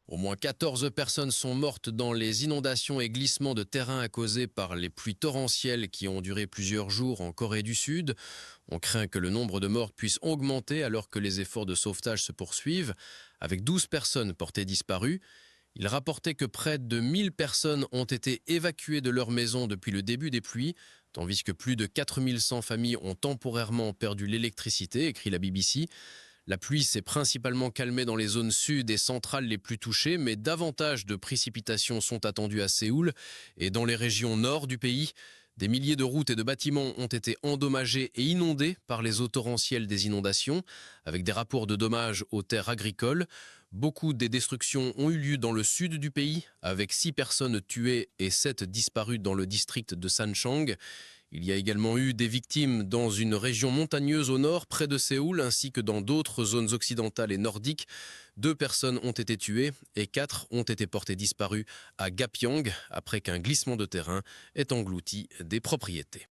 Au moins 14 personnes sont mortes dans les inondations et glissements de terrain causés par les pluies torrentielles qui ont duré plusieurs jours en Corée du Sud. On craint que le nombre de morts puisse augmenter alors que les efforts de sauvetage se poursuivent, avec 12 personnes portées disparues. Il rapportait que près de 1000 personnes ont été évacuées de leur maison depuis le début des pluies, tandis que plus de 4100 familles ont temporairement perdu l'électricité, écrit la BBC. La pluie s'est principalement calmée dans les zones sud et centrales les plus touchées, mais davantage de précipitations sont attendues à Séoul et dans les régions nord du pays. Des milliers de routes et de bâtiments ont été endommagés et inondés par les eaux torrentielles des inondations, avec des rapports de dommages aux terres agricoles. Beaucoup des destructions ont eu lieu dans le sud du pays, avec 6 personnes tuées et 7 disparues dans le district de Sanchang. Il y a également eu des victimes dans une région montagneuse au nord, près de Séoul, ainsi que dans d'autres zones occidentales et nordiques. 2 personnes ont été tuées et 4 ont été portées disparues à Gapyeong, après qu'un glissement de terrain ait englouti des propriétés.